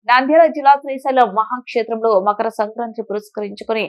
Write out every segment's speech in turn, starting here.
నంద్యాల జిల్లా శ్రీశైలం మహాక్షేత్రంలో మకర సంక్రాంతి పురస్కరించుకుని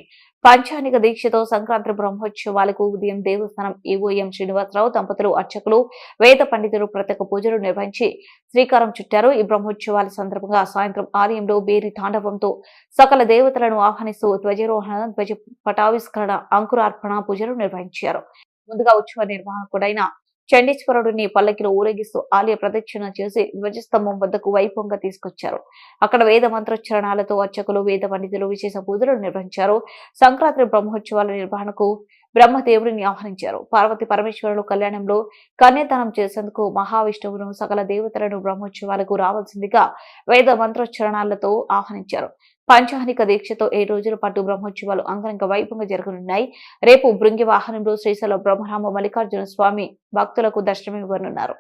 పంచానిక దీక్షతో సంక్రాంతి బ్రహ్మోత్సవాలకు ఉదయం దేవస్థానం ఈవోఎం శ్రీనివాసరావు దంపతులు అర్చకులు వేద పండితులు ప్రత్యేక పూజలు నిర్వహించి శ్రీకారం చుట్టారు. ఈ బ్రహ్మోత్సవాల సందర్భంగా సాయంత్రం ఆలయంలో బేరి తాండవంతో సకల దేవతలను ఆహ్వానిస్తూ ధ్వజారోహణ, ధ్వజ పటావిష్కరణ, అంకురార్పణ పూజలు నిర్వహించారు. ముందుగా ఉత్సవ నిర్వాహకుడైన చండీశ్వరుడిని పల్లకిలో ఊరేగిస్తూ ఆలయ ప్రదక్షిణ చేసి ధ్వజస్తంభం వద్దకు వైభవంగా తీసుకొచ్చారు. అక్కడ వేద మంత్రోచ్చరణాలతో అర్చకులు, వేద పండితులు విశేష పూజలు నిర్వహించారు. సంక్రాంతి బ్రహ్మోత్సవాల నిర్వహణకు బ్రహ్మదేవుడిని ఆహ్వానించారు. పార్వతి పరమేశ్వరుడు కళ్యాణంలో కన్యాదానం చేసేందుకు మహావిష్ణువును సకల దేవతలను బ్రహ్మోత్సవాలకు రావాల్సిందిగా వేద మంత్రోచ్చరణాలతో ఆహ్వానించారు. పంచానిక దీక్షతో 7 రోజుల పాటు బ్రహ్మోత్సవాలు అంగరంగ వైభవంగా జరగనున్నాయి. రేపు భృంగి వాహనంలో శ్రీశైలం బ్రహ్మరామ మల్లికార్జున స్వామి భక్తులకు దర్శనమివ్వనున్నారు.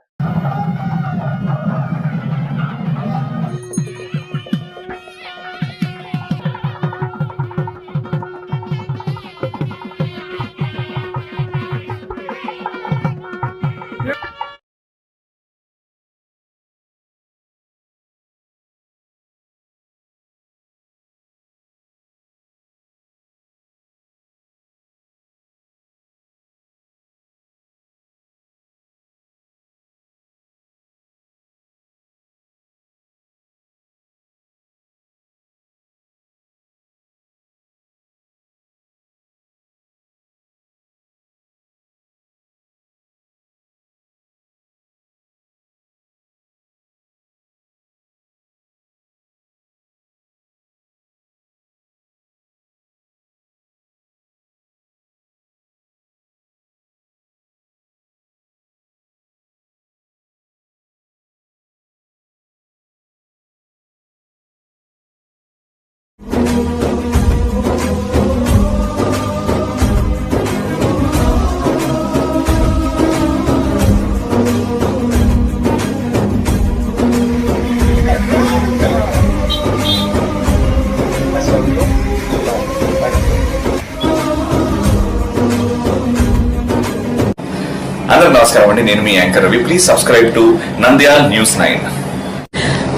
అందరూ నమస్కారం అండి. నేను మీ anchor Ravi. Please subscribe to Nandyala news 9.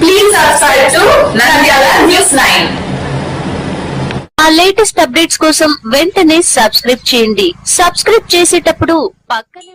Please subscribe to Nandyala news 9. ఆ లేటెస్ట్ అప్డేట్స్ కోసం వెంటనే సబ్స్క్రైబ్ చేయండి. సబ్స్క్రైబ్ చేసేటప్పుడు పక్కనే